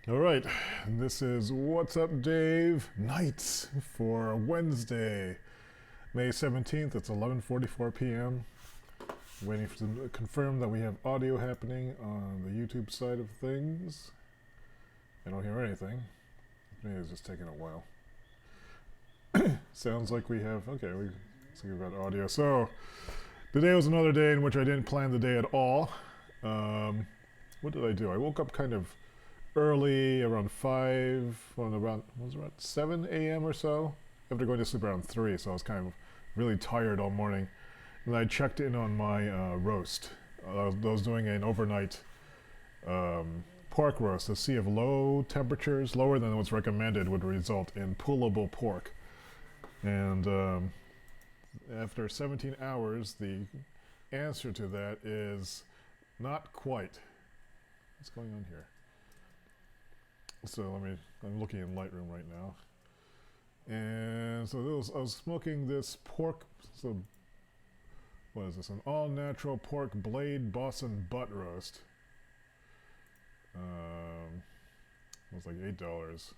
All right, this is What's Up Dave Nights for Wednesday, May 17th. It's 11:44 p.m. Waiting to confirm that we have audio happening on the YouTube side of things. I don't hear anything. Maybe it's just taking a while. Sounds like we have, okay, we've got audio. So, today was another day in which I didn't plan the day at all. What did I do? I woke up kind of early, around 5, around 7 a.m. or so, after going to sleep around 3, so I was kind of really tired all morning. And I checked in on my roast. I was doing an overnight pork roast to see if low temperatures, lower than what's recommended, would result in pullable pork. And after 17 hours, the answer to that is not quite. What's going on here? So I'm looking in Lightroom right now. And so I was smoking this pork, so what is this? An all-natural pork blade Boston butt roast. It was like $8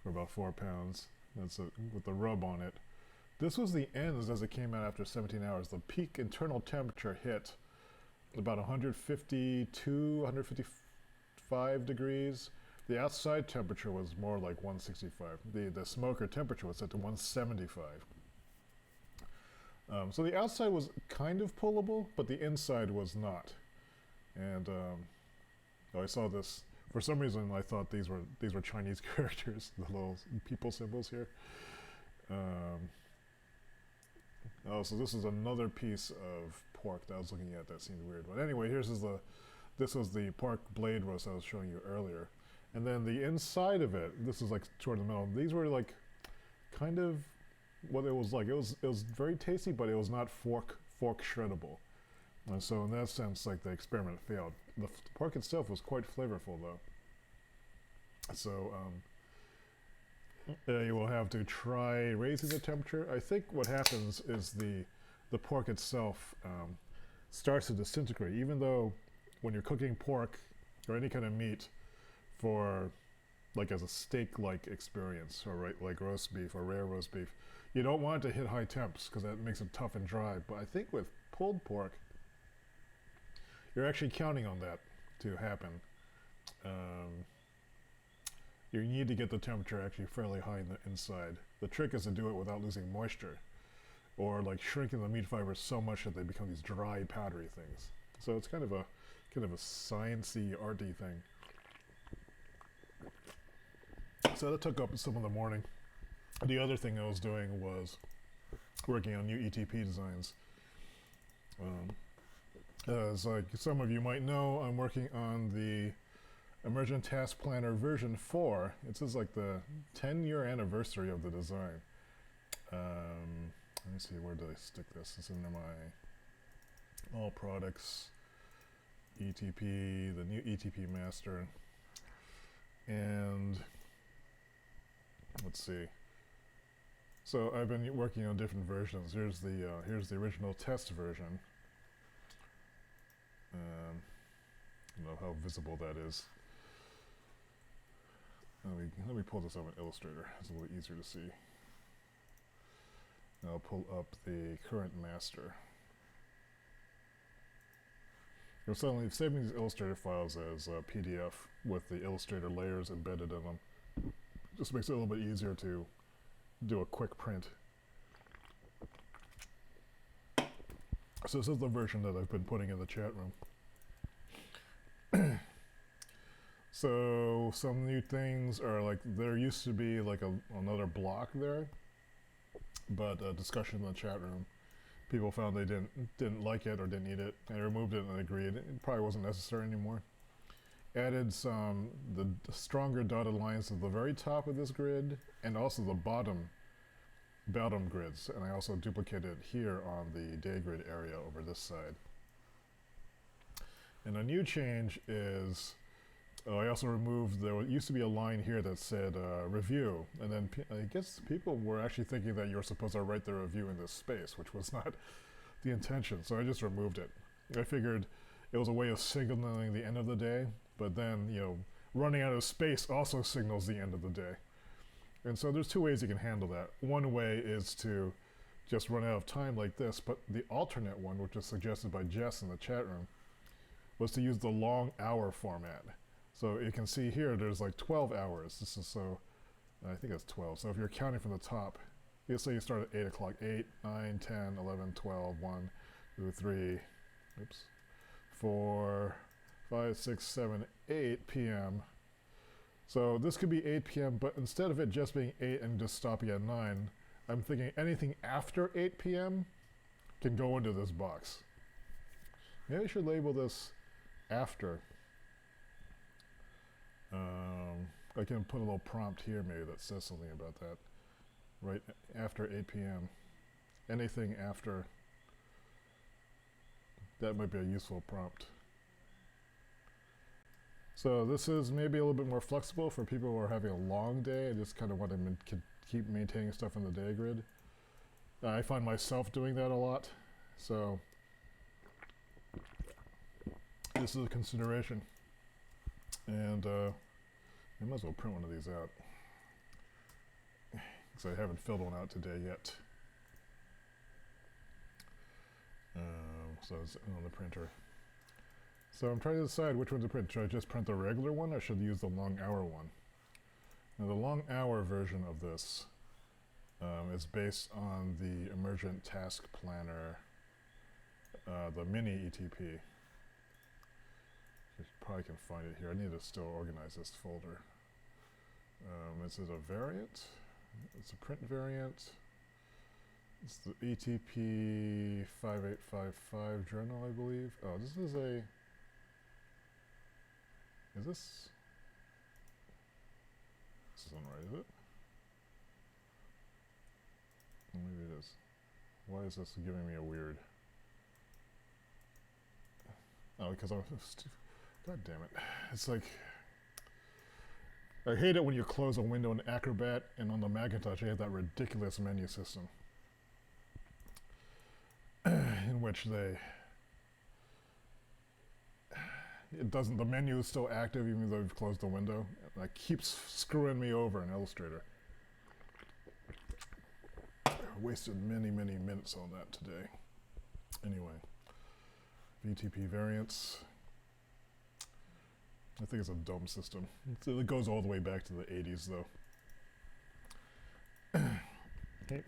for about 4 pounds. That's with the rub on it. This was the ends as it came out after 17 hours. The peak internal temperature hit about 152, 155 degrees. The outside temperature was more like 165. The smoker temperature was set to 175. So the outside was kind of pullable, but the inside was not. And I saw this. For some reason, I thought these were Chinese characters, the little people symbols here. So this is another piece of pork that I was looking at that seemed weird. But anyway, this was the pork blade roast I was showing you earlier. And then the inside of it, this is like toward the middle. These were like kind of what it was like. It was very tasty, but it was not fork shreddable. And so in that sense, like the experiment failed. The pork itself was quite flavorful though. So you will have to try raising the temperature. I think what happens is the pork itself starts to disintegrate, even though when you're cooking pork or any kind of meat for like as a steak-like experience, or like roast beef or rare roast beef, you don't want it to hit high temps because that makes it tough and dry. But I think with pulled pork, you're actually counting on that to happen. You need to get the temperature actually fairly high in the inside. The trick is to do it without losing moisture, or like shrinking the meat fibers so much that they become these dry, powdery things. So it's kind of a sciencey, arty thing. So that took up some of the morning. The other thing I was doing was working on new ETP designs. As like some of you might know, I'm working on the Emergent Task Planner version 4. This is like the 10-year anniversary of the design. Let me see, where did I stick this? It's in my all products, ETP, the new ETP master. And let's see. So I've been working on different versions. Here's the original test version. I don't know how visible that is. Let me pull this up in Illustrator. It's a little easier to see. I'll pull up the current master. I'm saving these Illustrator files as PDF with the Illustrator layers embedded in them. Just makes it a little bit easier to do a quick print. So this is the version that I've been putting in the chat room. So some new things are like, there used to be like another block there, but discussion in the chat room, people found they didn't like it or didn't need it. I removed it and agreed it probably wasn't necessary anymore. Added the stronger dotted lines to the very top of this grid and also the bottom grids, and I also duplicated here on the day grid area over this side. And a new change is I also removed, there used to be a line here that said review, and then I guess people were actually thinking that you're supposed to write the review in this space, which was not the intention, so I just removed it. I figured it was a way of signaling the end of the day, but then, running out of space also signals the end of the day. And so there's two ways you can handle that. One way is to just run out of time like this, but the alternate one, which is suggested by Jess in the chat room, was to use the long hour format. So you can see here there's like 12 hours. This is so, I think that's 12. So if you're counting from the top, let's say you start at 8 o'clock, 8, 9, 10, 11, 12, 1, 2, 3, oops, 4, 5, 6, 7, 8 p.m. So this could be 8 p.m., but instead of it just being 8 and just stopping at 9, I'm thinking anything after 8 p.m. can go into this box. Maybe I should label this after. I can put a little prompt here maybe that says something about that. Right after 8 p.m. Anything after. That might be a useful prompt. So this is maybe a little bit more flexible for people who are having a long day and just kind of want to keep maintaining stuff in the day grid. I find myself doing that a lot, so this is a consideration. And I might as well print one of these out, because I haven't filled one out today yet. So it's on the printer. So I'm trying to decide which one to print. Should I just print the regular one, or should I use the long hour one? Now the long hour version of this is based on the Emergent Task Planner, the mini ETP. You probably can find it here. I need to still organize this folder. This is a variant. It's a print variant. It's the ETP 5855 journal, I believe. Oh, this is a... Is this... This isn't right, is it? Maybe it is. Why is this giving me a weird... Oh, because I'm... God damn it. It's like... I hate it when you close a window in Acrobat, and on the Macintosh you have that ridiculous menu system. In which they... It doesn't... The menu is still active even though you've closed the window. That keeps screwing me over in Illustrator. I wasted many minutes on that today. Anyway. VTP variants. I think it's a dumb system. It goes all the way back to the 80s, though. Okay.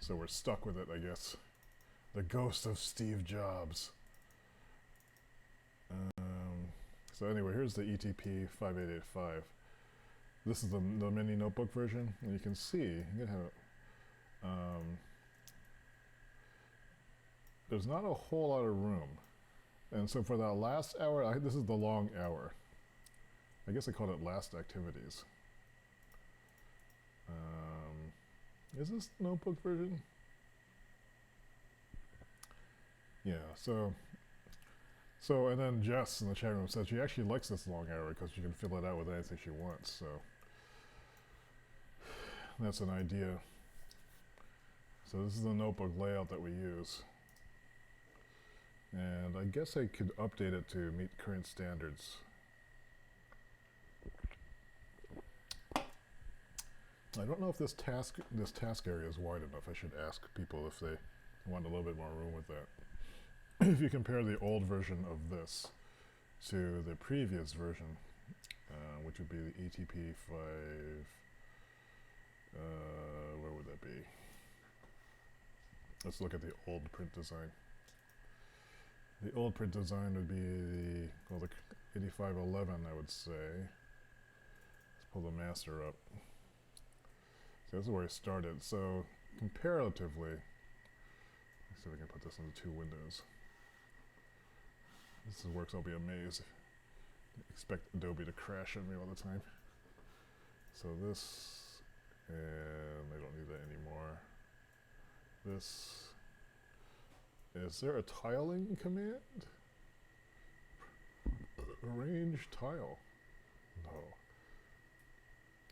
So we're stuck with it, I guess. The ghost of Steve Jobs. So anyway, here's the ETP 5885. This is the mini notebook version, and you can see, you can have, there's not a whole lot of room. And so for that last hour, this is the long hour. I guess I called it last activities. Is this the notebook version? Yeah, so and then Jess in the chat room said she actually likes this long hour because she can fill it out with anything she wants, so that's an idea. So this is the notebook layout that we use. And I guess I could update it to meet current standards. I don't know if this task area is wide enough. I should ask people if they want a little bit more room with that. If you compare the old version of this to the previous version, which would be the ETP 5, where would that be? Let's look at the old print design. The old print design would be the 8511, I would say. Let's pull the master up. So this is where I started. So comparatively, let's see if I can put this into two windows. This works, I'll be amazed. Expect Adobe to crash on me all the time. So this, and I don't need that anymore. This. Is there a tiling command? Arrange tile. No.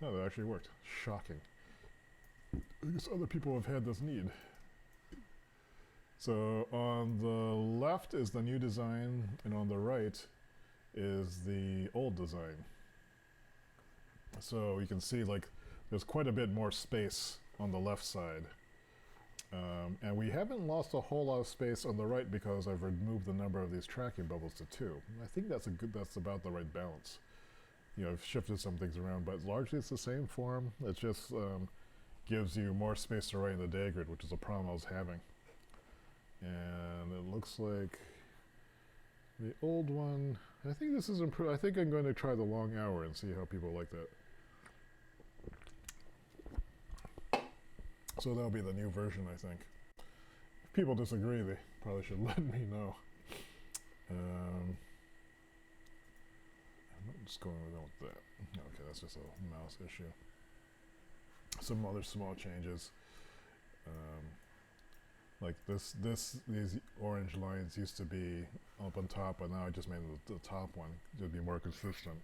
No, that actually worked. Shocking. I guess other people have had this need. So on the left is the new design, and on the right is the old design. So you can see like there's quite a bit more space on the left side. And we haven't lost a whole lot of space on the right because I've removed the number of these tracking bubbles to 2. I think that's about the right balance. You know, I've shifted some things around, but largely it's the same form. It just gives you more space to write in the day grid, which is a problem I was having. And it looks like the old one, I think this is improved. I think I'm going to try the long hour and see how people like that. So that'll be the new version, I think. If people disagree, they probably should let me know. I'm not just going with that. Okay, that's just a mouse issue. Some other small changes. Like these orange lines used to be up on top, but now I just made the top one to be more consistent.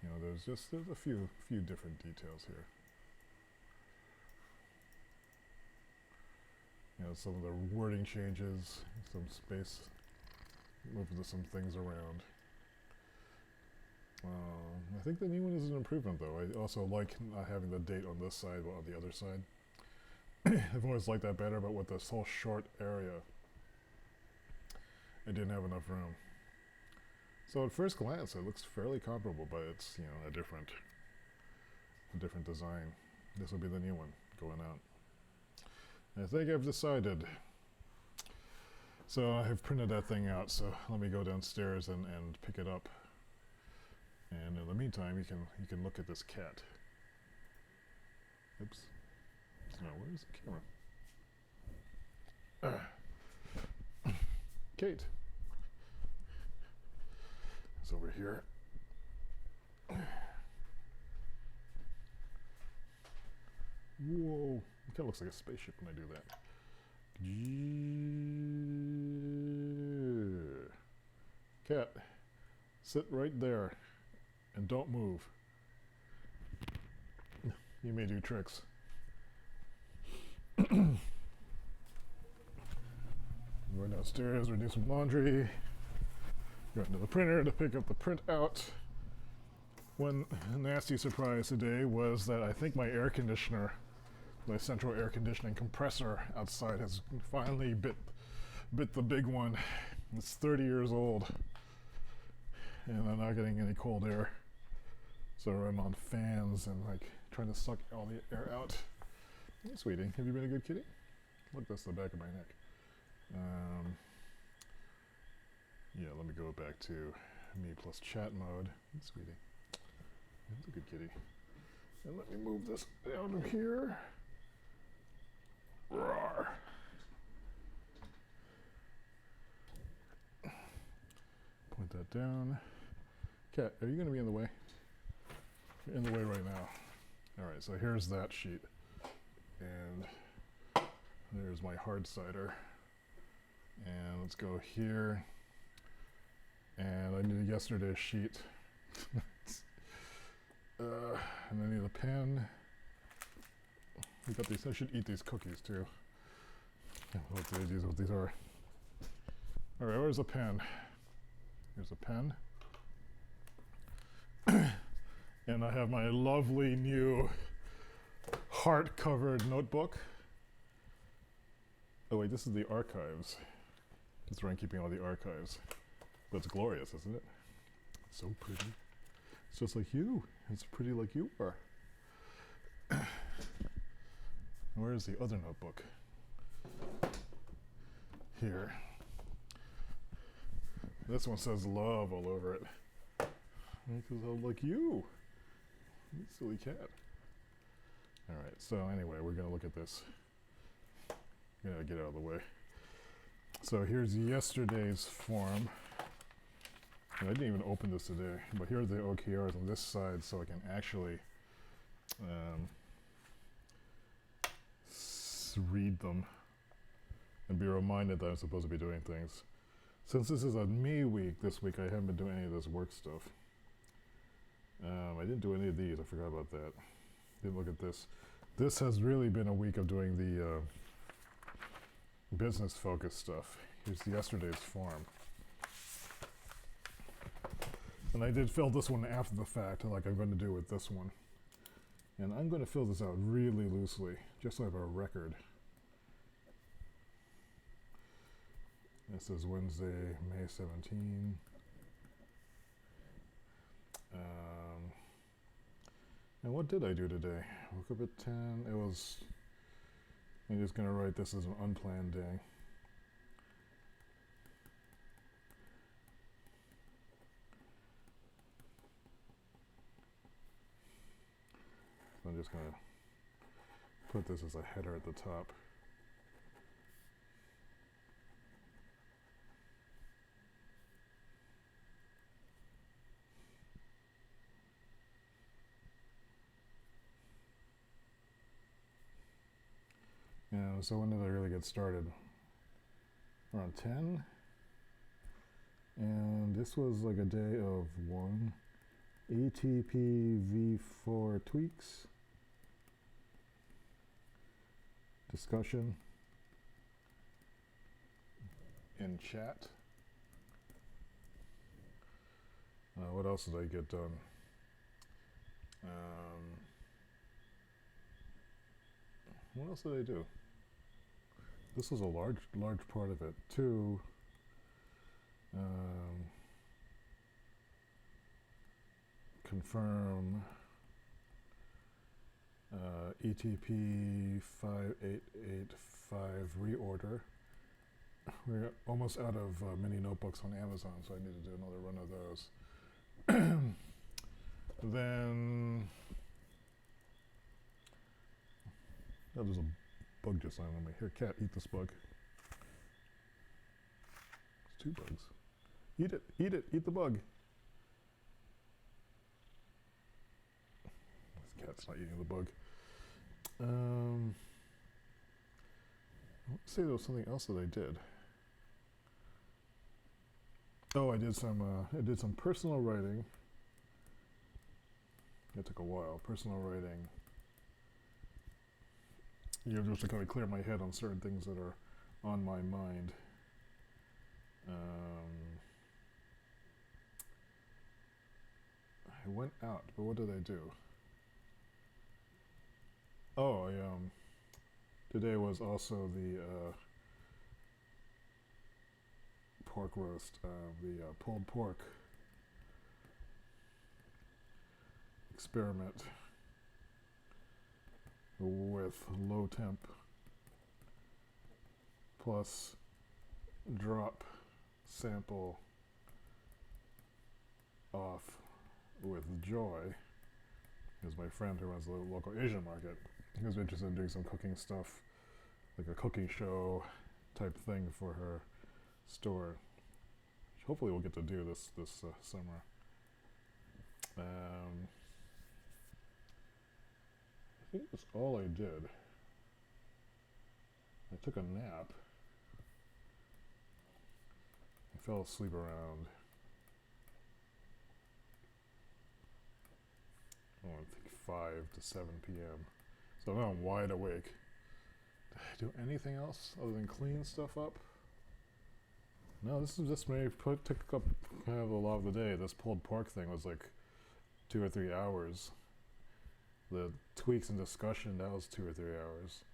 You know, there's a few different details here. You know, some of the wording changes, some space, moving some things around. I think the new one is an improvement, though. I also like not having the date on this side, but on the other side. I've always liked that better, but with this whole short area, I didn't have enough room. So at first glance, it looks fairly comparable, but it's, you know, a different design. This will be the new one going out. I think I've decided. So I've printed that thing out, so let me go downstairs and pick it up. And in the meantime, you can look at this cat. Oops. No, where's the camera? Kate. It's over here. Whoa. It kind of looks like a spaceship when I do that. Cat, sit right there and don't move. You may do tricks. We're downstairs, we're doing some laundry. Going to the printer to pick up the printout. One nasty surprise today was that I think my air conditioner, my central air conditioning compressor outside has finally bit the big one. It's 30 years old and I'm not getting any cold air. So I'm on fans and like trying to suck all the air out. Hey, sweetie, have you been a good kitty? Look, that's the back of my neck. Yeah, let me go back to me plus chat mode. Hey, sweetie, that's a good kitty. And let me move this down to here. Roar. Point that down. Cat, are you going to be in the way? You're in the way right now. All right, so here's that sheet. And there's my hard cider. And let's go here. And I need yesterday's sheet. And I need a pen. We got these. I should eat these cookies too. What these are. All right, where's a pen? Here's a pen. And I have my lovely new heart-covered notebook. Oh wait, this is the archives. That's where I'm keeping all the archives. But it's glorious, isn't it? It's so pretty. It's just like you. It's pretty like you are. Where is the other notebook? Here. This one says love all over it. Because I'm like you. You silly cat. Alright, so anyway, we're going to look at this. I'm going to get out of the way. So here's yesterday's form. And I didn't even open this today, but here are the OKRs on this side so I can actually read them and be reminded that I'm supposed to be doing things. Since this is a me week this week, I haven't been doing any of this work stuff. I didn't do any of these, I forgot about that. Didn't look at this. This has really been a week of doing the business-focused stuff. Here's yesterday's form. And I did fill this one after the fact, like I'm going to do with this one. And I'm going to fill this out really loosely, just so I have a record. This is Wednesday, May 17. And what did I do today? Woke up at 10. I'm just going to write this as an unplanned day. So I'm just going to put this as a header at the top. And so when did I really get started? Around 10. And this was like a day of 1 ATP v4 tweaks, discussion in chat. What else did I get done? What else did I do? This was a large part of it. 2, confirm ETP 5885 reorder. We're almost out of mini notebooks on Amazon, so I need to do another run of those. Then, oh, there's a bug just landed on me. Here, cat, eat this bug. It's 2 bugs. Eat it, eat the bug. This cat's not eating the bug. I want to say there was something else that I did. Oh, I did some personal writing. It took a while. Personal writing. Just to kind of clear my head on certain things that are on my mind. I went out, but what did I do? Oh, today was also the pork roast, the pulled pork experiment with low temp plus drop sample off with Joy, who's my friend who runs the local Asian market. He was interested in doing some cooking stuff, like a cooking show type thing for her store. Which hopefully we'll get to do this summer. I think that's all I did. I took a nap. I fell asleep around, I think 5 to 7 p.m. So now I'm wide awake. Did I do anything else other than clean stuff up? No, this is just maybe took up kind of a lot of the day. This pulled pork thing was like 2 or 3 hours. The tweaks and discussion, that was 2 or 3 hours.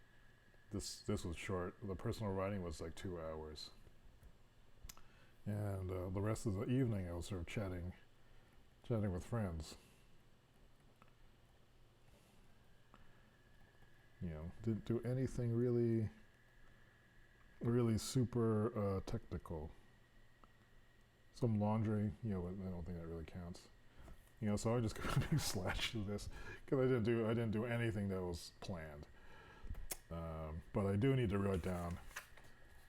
This was short. The personal writing was like 2 hours. And the rest of the evening I was sort of chatting with friends. Didn't do anything really super technical. Some laundry, but I don't think that really counts. So I just got a big slash to this because I didn't do anything that was planned. But I do need to write down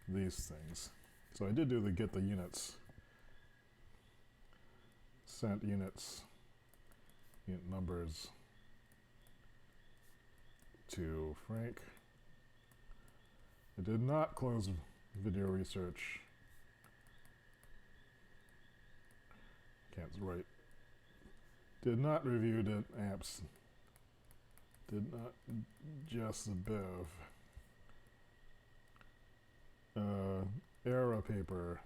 these things. So I did do the get the units, sent unit numbers to Frank. I did not close video research. Can't write. Did not review the apps. Did not just the bev. Era paper.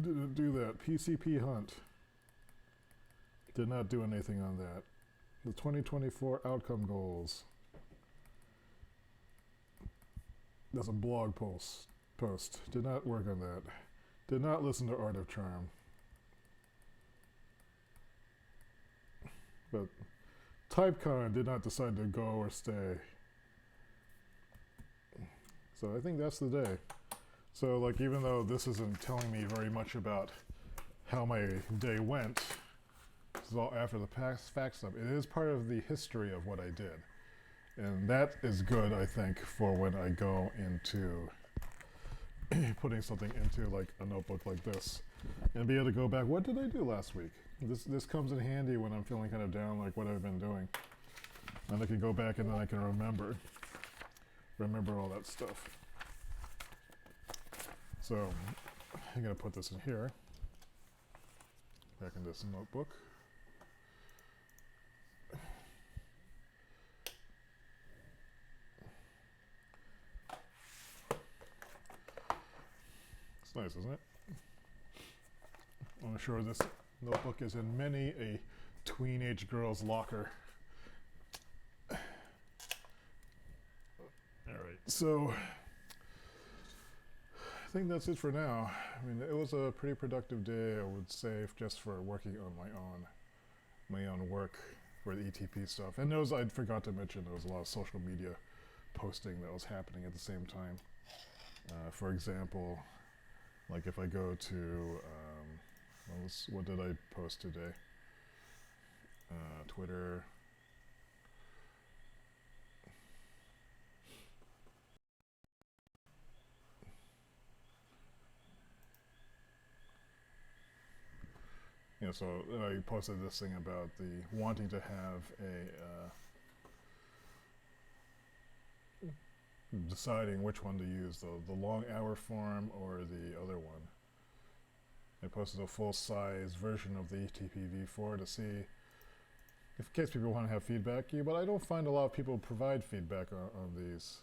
Didn't do that. PCP hunt. Did not do anything on that. The 2024 outcome goals. That's a blog post. Did not work on that. Did not listen to Art of Charm. But TypeCon did not decide to go or stay. So I think that's the day. So like, even though this isn't telling me very much about how my day went, this is all after the fact stuff, it is part of the history of what I did. And that is good, I think, for when I go into putting something into like a notebook like this and be able to go back, what did I do last week? This comes in handy when I'm feeling kind of down, like what I've been doing. And I can go back and then I can remember all that stuff. So I'm going to put this in here, back in this notebook. It's nice, isn't it? I'm sure this notebook is in many a teenage girl's locker. All right, so I think that's it for now. I mean, it was a pretty productive day, I would say, just for working on my own work for the ETP stuff. And I forgot to mention there was a lot of social media posting that was happening at the same time. For example, like if I go to, what did I post today? Twitter. So I posted this thing about the wanting to have deciding which one to use, the long hour form or the other one. I posted a full-size version of the ETP v4 to see, in case people want to have feedback, but I don't find a lot of people provide feedback on these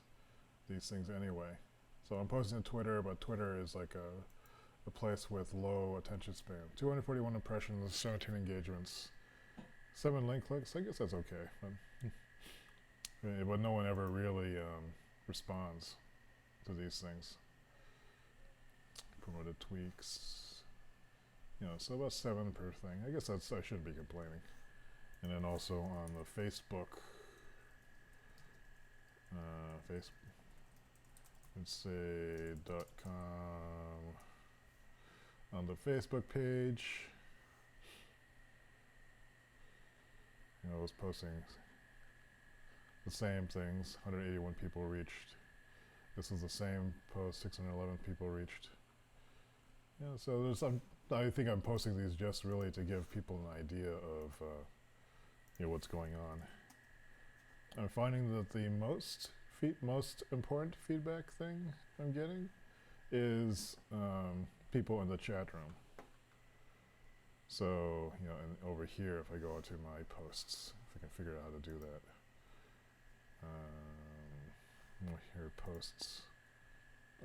things anyway. So I'm posting to Twitter, but Twitter is like a place with low attention span. 241 impressions, 17 engagements, 7 link clicks. I guess that's okay. But no one ever really responds to these things. Promoted tweaks. So about 7 per thing. I guess I shouldn't be complaining. And then also on the Facebook, let's say .com. On the Facebook page, I was posting the same things. 181 people reached. This is the same post. 611 people reached. So I think I'm posting these just really to give people an idea of what's going on. I'm finding that the most important feedback thing I'm getting is people in the chat room. So, and over here, if I go into my posts, if I can figure out how to do that. Here, posts.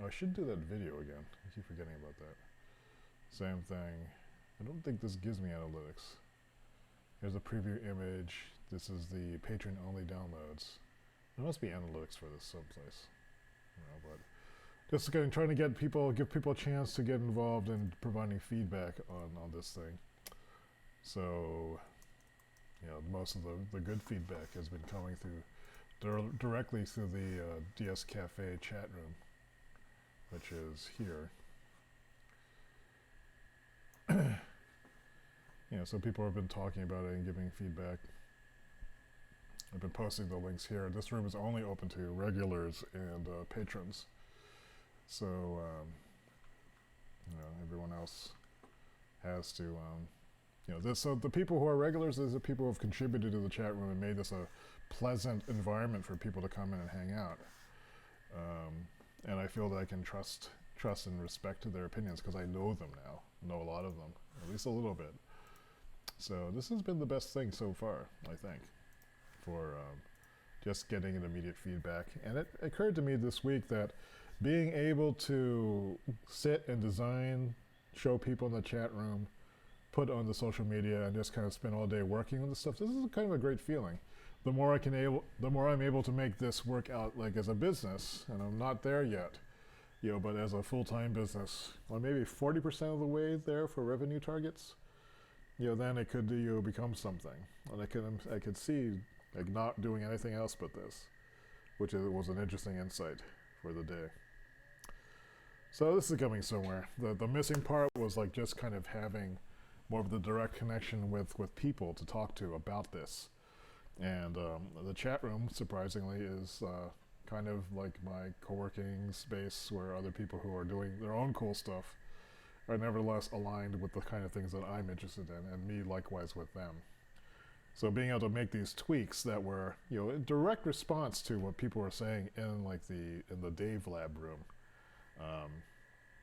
Oh, I should do that video again. I keep forgetting about that. Same thing. I don't think this gives me analytics. Here's a preview image. This is the Patreon-only downloads. There must be analytics for this someplace. But just again, trying to give people a chance to get involved in providing feedback on this thing. So, most of the good feedback has been coming through directly through the DS Cafe chat room, which is here. So people have been talking about it and giving feedback. I've been posting the links here. This room is only open to regulars and patrons. So, everyone else has to, so the people who are regulars, these are people who have contributed to the chat room and made this a pleasant environment for people to come in and hang out. And I feel that I can trust and respect their opinions because I know them now, know a lot of them, at least a little bit. So this has been the best thing so far, I think, for just getting an immediate feedback. And it occurred to me this week that being able to sit and design, show people in the chat room, put on the social media, and just kind of spend all day working on this stuff. This is kind of a great feeling. The more I'm able to make this work out like as a business, and I'm not there yet, but as a full-time business, or maybe 40% of the way there for revenue targets, then it could become something. And I could see like not doing anything else but this, which was an interesting insight for the day. So this is coming somewhere. The missing part was like just kind of having more of the direct connection with people to talk to about this. And the chat room, surprisingly, is kind of like my co-working space where other people who are doing their own cool stuff are nevertheless aligned with the kind of things that I'm interested in, and me likewise with them. So being able to make these tweaks that were, in direct response to what people were saying in the Dave Lab room,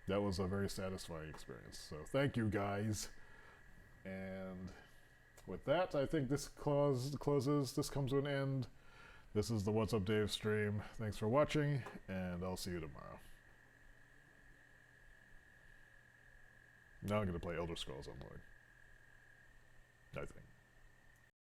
that was a very satisfying experience. So thank you guys. And with that, I think this closes. This comes to an end. This is the What's Up Dave stream. Thanks for watching, and I'll see you tomorrow. Now I'm going to play Elder Scrolls Online, I think.